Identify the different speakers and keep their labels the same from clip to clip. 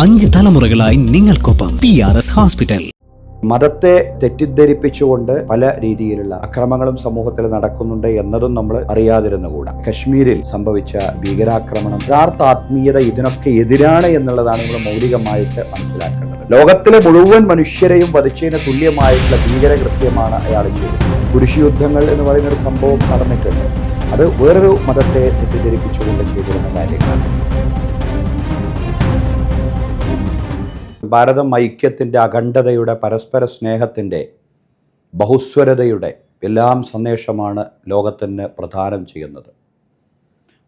Speaker 1: 5 തലമുറകളായി നിങ്ങൾക്കൊപ്പം PRS hospital.
Speaker 2: മതത്തെ തെറ്റിദ്ധരിപ്പിച്ചുകൊണ്ട് പല രീതിയിലുള്ള അക്രമങ്ങളും സമൂഹത്തിൽ നടക്കുന്നുണ്ട് എന്നതും നമ്മൾ അറിയാതിരുന്നുകൂടാ. കശ്മീരിൽ സംഭവിച്ച ഭീകരാക്രമണം യഥാർത്ഥ ആത്മീയത ഇതിനൊക്കെ എതിരാണ് എന്നുള്ളതാണ് നമ്മൾ മൗലികമായിട്ട് മനസ്സിലാക്കേണ്ടത്. ലോകത്തിലെ മുഴുവൻ മനുഷ്യരെയും വധിച്ചതിന് തുല്യമായിട്ടുള്ള ഭീകരകൃത്യമാണ് അയാൾ ചെയ്തത്. കുരിശുയുദ്ധങ്ങൾ എന്ന് പറയുന്ന ഒരു സംഭവം നടന്നിട്ടുണ്ട്. അത് വേറൊരു മതത്തെ തെറ്റിദ്ധരിപ്പിച്ചുകൊണ്ട് ചെയ്തിരുന്ന കാര്യങ്ങളാണ്. ഭാരതം ഐക്യത്തിൻ്റെ, അഖണ്ഡതയുടെ, പരസ്പര സ്നേഹത്തിൻ്റെ, ബഹുസ്വരതയുടെ എല്ലാം സന്ദേശമാണ് ലോകത്തിന് പ്രദാനം ചെയ്യുന്നത്.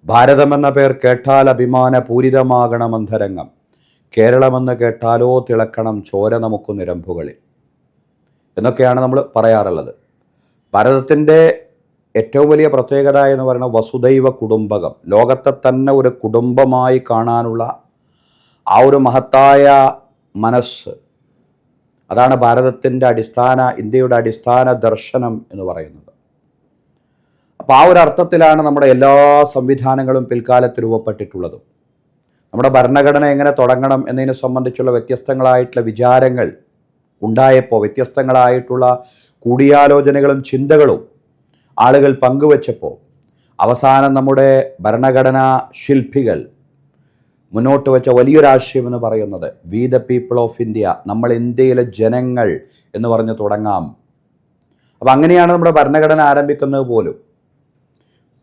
Speaker 2: ഭാരതമെന്ന പേർ കേട്ടാൽ അഭിമാന പൂരിതമാകണമെന്തരംഗം, കേരളമെന്ന് കേട്ടാലോ തിളക്കണം ചോര നമുക്ക് നിരമ്പുകളിൽ എന്നൊക്കെയാണ് നമ്മൾ പറയാറുള്ളത്. ഭാരതത്തിൻ്റെ ഏറ്റവും വലിയ പ്രത്യേകത എന്ന് പറയുന്നത് വസുദൈവ കുടുംബകം, ലോകത്തെ തന്നെ ഒരു കുടുംബമായി കാണാനുള്ള ആ ഒരു മഹത്തായ മനസ്സ്, അതാണ് ഭാരതത്തിൻ്റെ ഇന്ത്യയുടെ അടിസ്ഥാന ദർശനം എന്ന് പറയുന്നത്. അപ്പോൾ ആ ഒരു അർത്ഥത്തിലാണ് നമ്മുടെ എല്ലാ സംവിധാനങ്ങളും പിൽക്കാലത്ത് രൂപപ്പെട്ടിട്ടുള്ളതും. നമ്മുടെ ഭരണഘടന എങ്ങനെ തുടങ്ങണം എന്നതിനെ സംബന്ധിച്ചുള്ള വ്യത്യസ്തങ്ങളായിട്ടുള്ള വിചാരങ്ങൾ ഉണ്ടായപ്പോൾ, വ്യത്യസ്തങ്ങളായിട്ടുള്ള കൂടിയാലോചനകളും ചിന്തകളും ആളുകൾ പങ്കുവച്ചപ്പോൾ, അവസാനം നമ്മുടെ ഭരണഘടനാ ശില്പികൾ മുന്നോട്ട് വെച്ച വലിയൊരാശയം എന്ന് പറയുന്നത് we the people of India, നമ്മൾ ഇന്ത്യയിലെ ജനങ്ങൾ എന്ന് പറഞ്ഞ് തുടങ്ങാം. അപ്പം അങ്ങനെയാണ് നമ്മുടെ ഭരണഘടന ആരംഭിക്കുന്നത് പോലും.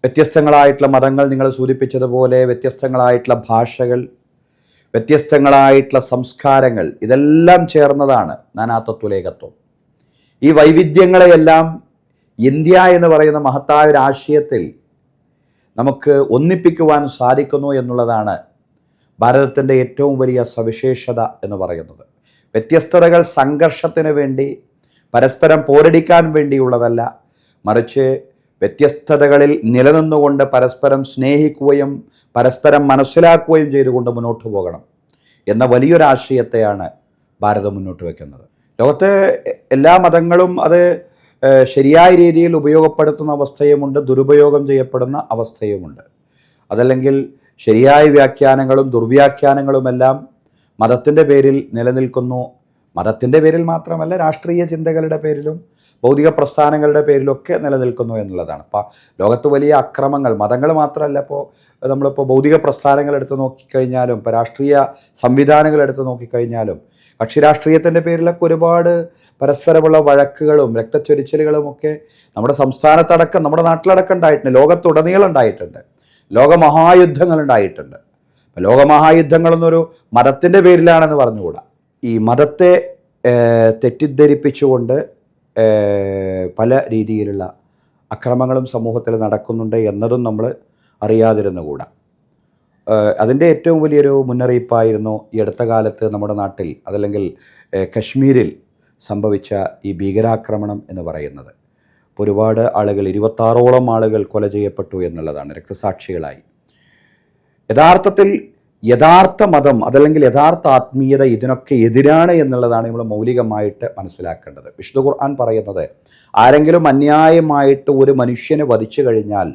Speaker 2: വ്യത്യസ്തങ്ങളായിട്ടുള്ള മതങ്ങൾ, നിങ്ങൾ സൂചിപ്പിച്ചതുപോലെ വ്യത്യസ്തങ്ങളായിട്ടുള്ള ഭാഷകൾ, വ്യത്യസ്തങ്ങളായിട്ടുള്ള സംസ്കാരങ്ങൾ, ഇതെല്ലാം ചേർന്നതാണ് നാനാത്വത്വലേകത്വം. ഈ വൈവിധ്യങ്ങളെയെല്ലാം ഇന്ത്യ എന്ന് പറയുന്ന മഹത്തായ ഒരു ആശയത്തിൽ നമുക്ക് ഒന്നിപ്പിക്കുവാൻ സാധിക്കുന്നു എന്നുള്ളതാണ് ഭാരതത്തിൻ്റെ ഏറ്റവും വലിയ സവിശേഷത എന്ന് പറയുന്നത്. വ്യത്യസ്തതകൾ സംഘർഷത്തിന് വേണ്ടി, പരസ്പരം പോരടിക്കാൻ വേണ്ടിയുള്ളതല്ല, മറിച്ച് വ്യത്യസ്തതകളിൽ നിലനിന്നുകൊണ്ട് പരസ്പരം സ്നേഹിക്കുകയും പരസ്പരം മനസ്സിലാക്കുകയും ചെയ്തുകൊണ്ട് മുന്നോട്ട് പോകണം എന്ന വലിയൊരാശയത്തെയാണ് ഭാരതം മുന്നോട്ട് വയ്ക്കുന്നത്. ലോകത്തെ എല്ലാ മതങ്ങളും അത് ശരിയായ രീതിയിൽ ഉപയോഗപ്പെടുത്തുന്ന അവസ്ഥയുമുണ്ട്, ദുരുപയോഗം ചെയ്യപ്പെടുന്ന അവസ്ഥയുമുണ്ട്. അതല്ലെങ്കിൽ ശരിയായ വ്യാഖ്യാനങ്ങളും ദുർവ്യാഖ്യാനങ്ങളുമെല്ലാം മതത്തിൻ്റെ പേരിൽ നിലനിൽക്കുന്നു. മതത്തിൻ്റെ പേരിൽ മാത്രമല്ല, രാഷ്ട്രീയ ചിന്തകളുടെ പേരിലും ഭൗതിക പ്രസ്ഥാനങ്ങളുടെ പേരിലൊക്കെ നിലനിൽക്കുന്നു എന്നുള്ളതാണ്. അപ്പോൾ ലോകത്ത് വലിയ അക്രമങ്ങൾ, മതങ്ങൾ മാത്രമല്ല, ഇപ്പോൾ നമ്മളിപ്പോൾ ഭൗതിക പ്രസ്ഥാനങ്ങൾ എടുത്ത് നോക്കിക്കഴിഞ്ഞാലും, ഇപ്പോൾ രാഷ്ട്രീയ സംവിധാനങ്ങൾ എടുത്ത് നോക്കിക്കഴിഞ്ഞാലും, കക്ഷി രാഷ്ട്രീയത്തിൻ്റെ പേരിലൊക്കെ ഒരുപാട് പരസ്പരമുള്ള വഴക്കുകളും രക്തച്ചൊരിച്ചിലുകളും ഒക്കെ നമ്മുടെ സംസ്ഥാനത്തടക്കം, നമ്മുടെ നാട്ടിലടക്കം ഉണ്ടായിട്ടുണ്ട്, ലോകത്തുടനീളം ഉണ്ടായിട്ടുണ്ട്. ലോകമഹായുദ്ധങ്ങൾ ഉണ്ടായിട്ടുണ്ട്. ലോകമഹായുദ്ധങ്ങളെന്നൊരു മതത്തിൻ്റെ പേരിലാണെന്ന് പറഞ്ഞുകൂടാ. ഈ മതത്തെ തെറ്റിദ്ധരിപ്പിച്ചുകൊണ്ട് പല രീതിയിലുള്ള അക്രമങ്ങളും സമൂഹത്തിൽ നടക്കുന്നുണ്ട് എന്നതും നമ്മൾ അറിയാതിരുന്നുകൂടാ. അതിൻ്റെ ഏറ്റവും വലിയൊരു മുന്നറിയിപ്പായിരുന്നു ഈ അടുത്ത കാലത്ത് നമ്മുടെ നാട്ടിൽ, അതല്ലെങ്കിൽ കശ്മീരിൽ സംഭവിച്ച ഈ ഭീകരാക്രമണം എന്ന് പറയുന്നത്. ഒരുപാട് ആളുകൾ, 26ഓളം ആളുകൾ കൊല ചെയ്യപ്പെട്ടു എന്നുള്ളതാണ്, രക്തസാക്ഷികളായി. യഥാർത്ഥത്തിൽ യഥാർത്ഥ മതം, അതല്ലെങ്കിൽ യഥാർത്ഥ ആത്മീയത ഇതിനൊക്കെ എതിരാണ് എന്നുള്ളതാണ് നമ്മൾ മൗലികമായിട്ട് മനസ്സിലാക്കേണ്ടത്. വിശുദ്ധ ഖുർആൻ പറയുന്നത്, ആരെങ്കിലും അന്യായമായിട്ട് ഒരു മനുഷ്യനെ വധിച്ചു കഴിഞ്ഞാൽ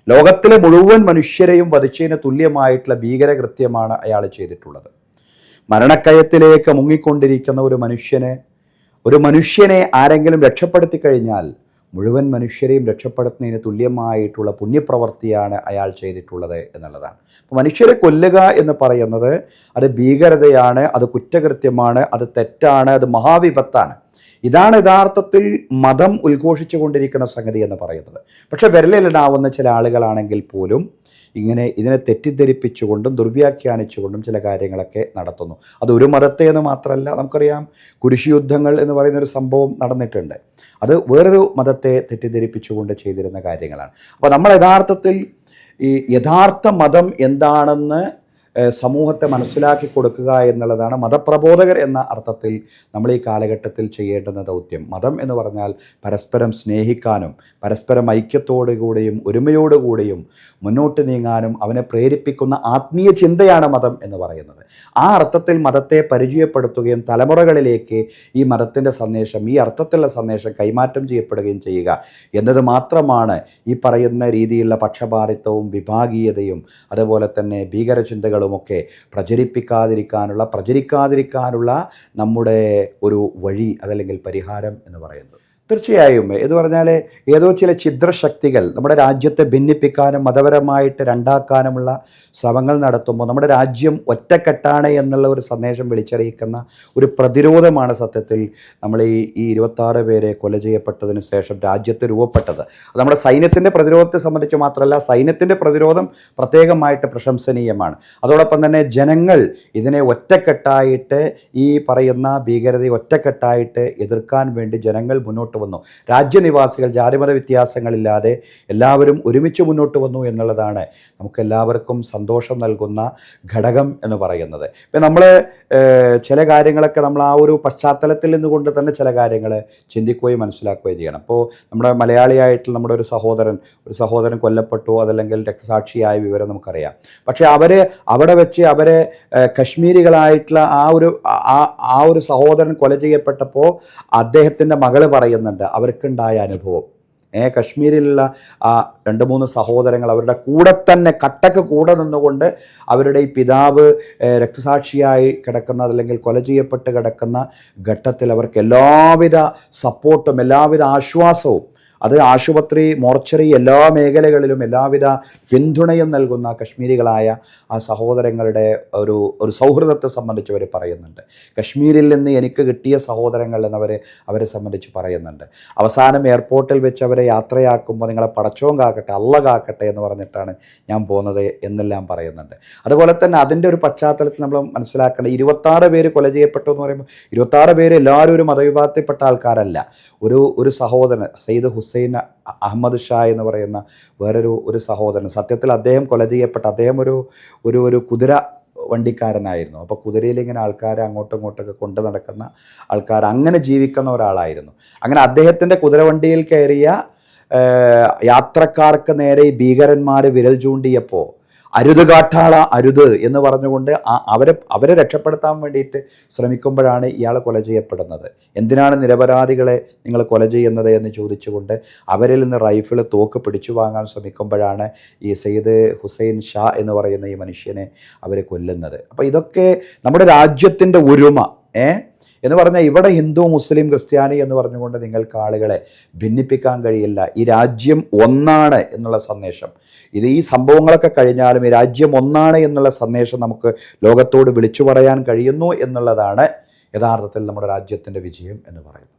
Speaker 2: ലോകത്തിലെ മുഴുവൻ മനുഷ്യരെയും വധിച്ചതിന് തുല്യമായിട്ടുള്ള ഭീകരകൃത്യമാണ് അയാൾ ചെയ്തിട്ടുള്ളത്. മരണക്കയത്തിലേക്ക് മുങ്ങിക്കൊണ്ടിരിക്കുന്ന ഒരു മനുഷ്യനെ ആരെങ്കിലും രക്ഷപ്പെടുത്തി കഴിഞ്ഞാൽ മുഴുവൻ മനുഷ്യരെയും രക്ഷപ്പെടുത്തുന്നതിന് തുല്യമായിട്ടുള്ള പുണ്യപ്രവൃത്തിയാണ് അയാൾ ചെയ്തിട്ടുള്ളത് എന്നുള്ളതാണ്. അപ്പോൾ മനുഷ്യരെ കൊല്ലുക എന്ന് പറയുന്നത് അത് ഭീകരതയാണ്, അത് കുറ്റകൃത്യമാണ്, അത് തെറ്റാണ്, അത് മഹാവിപത്താണ്. ഇതാണ് യഥാർത്ഥത്തിൽ മതം ഉദ്ഘോഷിച്ചു കൊണ്ടിരിക്കുന്ന സംഗതി എന്ന് പറയുന്നത്. പക്ഷെ വിരലിലിടാവുന്ന ചില ആളുകളാണെങ്കിൽ പോലും ഇതിനെ തെറ്റിദ്ധരിപ്പിച്ചുകൊണ്ടും ദുർവ്യാഖ്യാനിച്ചുകൊണ്ടും ചില കാര്യങ്ങളൊക്കെ നടത്തുന്നു. അത് ഒരു മതത്തെ എന്ന് മാത്രമല്ല, നമുക്കറിയാം കുരിശുയുദ്ധങ്ങൾ എന്ന് പറയുന്നൊരു സംഭവം നടന്നിട്ടുണ്ട്. അത് വേറൊരു മതത്തെ തെറ്റിദ്ധരിപ്പിച്ചുകൊണ്ട് ചെയ്തിരുന്ന കാര്യങ്ങളാണ്. അപ്പോൾ നമ്മൾ യഥാർത്ഥത്തിൽ ഈ യഥാർത്ഥ മതം എന്താണെന്ന് സമൂഹത്തെ മനസ്സിലാക്കി കൊടുക്കുക എന്നുള്ളതാണ് മതപ്രബോധകർ എന്ന അർത്ഥത്തിൽ നമ്മൾ ഈ കാലഘട്ടത്തിൽ ചെയ്യേണ്ടുന്ന ദൗത്യം. മതം എന്ന് പറഞ്ഞാൽ പരസ്പരം സ്നേഹിക്കാനും പരസ്പരം ഐക്യത്തോടുകൂടിയും ഒരുമയോടുകൂടിയും മുന്നോട്ട് നീങ്ങാനും അവനെ പ്രേരിപ്പിക്കുന്ന ആത്മീയ ചിന്തയാണ് മതം എന്ന് പറയുന്നത്. ആ അർത്ഥത്തിൽ മതത്തെ പരിചയപ്പെടുത്തുകയും തലമുറകളിലേക്ക് ഈ മതത്തിൻ്റെ സന്ദേശം, ഈ അർത്ഥത്തിലുള്ള സന്ദേശം കൈമാറ്റം ചെയ്യപ്പെടുകയും ചെയ്യുക എന്നത് മാത്രമാണ് ഈ പറയുന്ന രീതിയിലുള്ള പക്ഷപാതിത്വവും വിഭാഗീയതയും അതുപോലെ തന്നെ ഭീകരചിന്തകളും വാർത്തകളുമൊക്കെ പ്രചരിക്കാതിരിക്കാനുള്ള നമ്മുടെ ഒരു വഴി അതല്ലെങ്കിൽ പരിഹാരം എന്ന് പറയുന്നത്. തീർച്ചയായും എന്ന് പറഞ്ഞാൽ ഏതോ ചില ഛിദ്രശക്തികൾ നമ്മുടെ രാജ്യത്തെ ഭിന്നിപ്പിക്കാനും മതപരമായിട്ട് രണ്ടാക്കാനുമുള്ള ശ്രമങ്ങൾ നടത്തുമ്പോൾ നമ്മുടെ രാജ്യം ഒറ്റക്കെട്ടാണ് എന്നുള്ള ഒരു സന്ദേശം വിളിച്ചറിയിക്കുന്ന ഒരു പ്രതിരോധമാണ് സത്യത്തിൽ നമ്മൾ ഈ 26 പേരെ കൊല ചെയ്യപ്പെട്ടതിന് ശേഷം രാജ്യത്ത് രൂപപ്പെട്ടത്. അത് നമ്മുടെ സൈന്യത്തിൻ്റെ പ്രതിരോധത്തെ സംബന്ധിച്ച് മാത്രമല്ല, സൈന്യത്തിൻ്റെ പ്രതിരോധം പ്രത്യേകമായിട്ട് പ്രശംസനീയമാണ്. അതോടൊപ്പം തന്നെ ജനങ്ങൾ ഇതിനെ ഒറ്റക്കെട്ടായിട്ട് ഈ പറയുന്ന ഭീകരതയെ ഒറ്റക്കെട്ടായിട്ട് എതിർക്കാൻ വേണ്ടി ജനങ്ങൾ മുന്നോട്ട് വന്നു. രാജ്യനിവാസികൾ ജാതിമത വ്യത്യാസങ്ങളില്ലാതെ എല്ലാവരും ഒരുമിച്ച് മുന്നോട്ട് വന്നു എന്നുള്ളതാണ് നമുക്കെല്ലാവർക്കും സന്തോഷം നൽകുന്ന ഘടകം എന്ന് പറയുന്നത്. ഇപ്പം നമ്മൾ ചില കാര്യങ്ങളൊക്കെ നമ്മൾ ആ ഒരു പശ്ചാത്തലത്തിൽ നിന്നുകൊണ്ട് തന്നെ ചില കാര്യങ്ങൾ ചിന്തിക്കുകയും മനസ്സിലാക്കുകയും ചെയ്യണം. അപ്പോൾ നമ്മുടെ മലയാളിയായിട്ടുള്ള നമ്മുടെ ഒരു സഹോദരൻ കൊല്ലപ്പെട്ടു, അതല്ലെങ്കിൽ രക്തസാക്ഷിയായ വിവരം നമുക്കറിയാം. പക്ഷേ അവിടെ വെച്ച് അവരെ കശ്മീരികളായിട്ടുള്ള ആ ഒരു സഹോദരൻ കൊല ചെയ്യപ്പെട്ടപ്പോൾ അദ്ദേഹത്തിൻ്റെ മകള് പറയുന്നുണ്ട് അവർക്കുണ്ടായ അനുഭവം. കശ്മീരിലുള്ള ആ 2-3 സഹോദരങ്ങൾ അവരുടെ കൂടെ തന്നെ കട്ടക്ക് കൂടെ നിന്നുകൊണ്ട് അവരുടെ ഈ പിതാവ് രക്തസാക്ഷിയായി കിടക്കുന്ന അല്ലെങ്കിൽ കൊല ചെയ്യപ്പെട്ട് കിടക്കുന്ന ഘട്ടത്തിൽ അവർക്ക് എല്ലാവിധ സപ്പോർട്ടും എല്ലാവിധ ആശ്വാസവും, അത് ആശുപത്രി, മോർച്ചറി, എല്ലാ മേഖലകളിലും എല്ലാവിധ പിന്തുണയും നൽകുന്ന കശ്മീരികളായ ആ സഹോദരങ്ങളുടെ ഒരു സൗഹൃദത്തെ സംബന്ധിച്ച് അവർ പറയുന്നുണ്ട്. കശ്മീരിൽ നിന്ന് എനിക്ക് കിട്ടിയ സഹോദരങ്ങൾ അവരെ സംബന്ധിച്ച് പറയുന്നുണ്ട്. അവസാനം എയർപോർട്ടിൽ വെച്ച് അവരെ യാത്രയാക്കുമ്പോൾ നിങ്ങളെ പടച്ചോൻ കാക്കട്ടെ, അള്ള കാക്കട്ടെ എന്ന് പറഞ്ഞിട്ടാണ് ഞാൻ പോകുന്നത് എന്നെല്ലാം പറയുന്നുണ്ട്. അതുപോലെ തന്നെ അതിൻ്റെ ഒരു പശ്ചാത്തലത്തിൽ നമ്മൾ മനസ്സിലാക്കേണ്ടത് 26 പേര് കൊല ചെയ്യപ്പെട്ടു എന്ന് പറയുമ്പോൾ 26 പേര് എല്ലാവരും ഒരു മതവിഭാഗത്തിൽപ്പെട്ട ആൾക്കാരല്ല. ഒരു സഹോദരൻ സയ്യിദ് ഹുസൈൻ അഹമ്മദ് ഷാ എന്ന് പറയുന്ന വേറൊരു സഹോദരൻ, സത്യത്തിൽ അദ്ദേഹം കൊല ചെയ്യപ്പെട്ട അദ്ദേഹം ഒരു കുതിര വണ്ടിക്കാരനായിരുന്നു. അപ്പോൾ കുതിരയിൽ ഇങ്ങനെ ആൾക്കാരെ അങ്ങോട്ടും ഇങ്ങോട്ടൊക്കെ കൊണ്ടു നടക്കുന്ന ആൾക്കാർ, അങ്ങനെ ജീവിക്കുന്ന ഒരാളായിരുന്നു. അങ്ങനെ അദ്ദേഹത്തിൻ്റെ കുതിരവണ്ടിയിൽ കയറിയ യാത്രക്കാർക്ക് നേരെ ഈ ഭീകരന്മാർ വിരൽ ചൂണ്ടിയപ്പോൾ അരുത് കാട്ടാള അരുത് എന്ന് പറഞ്ഞുകൊണ്ട് അവരെ രക്ഷപ്പെടുത്താൻ വേണ്ടിയിട്ട് ശ്രമിക്കുമ്പോഴാണ് ഇയാൾ കൊല ചെയ്യപ്പെടുന്നത്. എന്തിനാണ് നിരപരാധികളെ നിങ്ങൾ കൊല ചെയ്യുന്നത് എന്ന് ചോദിച്ചുകൊണ്ട് അവരിൽ നിന്ന് റൈഫിൾ, തോക്ക് പിടിച്ചു വാങ്ങാൻ ശ്രമിക്കുമ്പോഴാണ് ഈ സയ്യിദ് ഹുസൈൻ ഷാ എന്ന് പറയുന്ന ഈ മനുഷ്യനെ അവർ കൊല്ലുന്നത്. അപ്പോൾ ഇതൊക്കെ നമ്മുടെ രാജ്യത്തിൻ്റെ ഒരുമ എന്ന് പറഞ്ഞാൽ ഇവിടെ ഹിന്ദു, മുസ്ലിം, ക്രിസ്ത്യാനി എന്ന് പറഞ്ഞുകൊണ്ട് നിങ്ങൾക്ക് ആളുകളെ ഭിന്നിപ്പിക്കാൻ കഴിയില്ല. ഈ രാജ്യം ഒന്നാണ് എന്നുള്ള സന്ദേശം, ഈ സംഭവങ്ങളൊക്കെ കഴിഞ്ഞാലും ഈ രാജ്യം ഒന്നാണ് എന്നുള്ള സന്ദേശം നമുക്ക് ലോകത്തോട് വിളിച്ചു പറയാൻ കഴിയുന്നു എന്നുള്ളതാണ് യഥാർത്ഥത്തിൽ നമ്മുടെ രാജ്യത്തിൻ്റെ വിജയം എന്ന് പറയുന്നത്.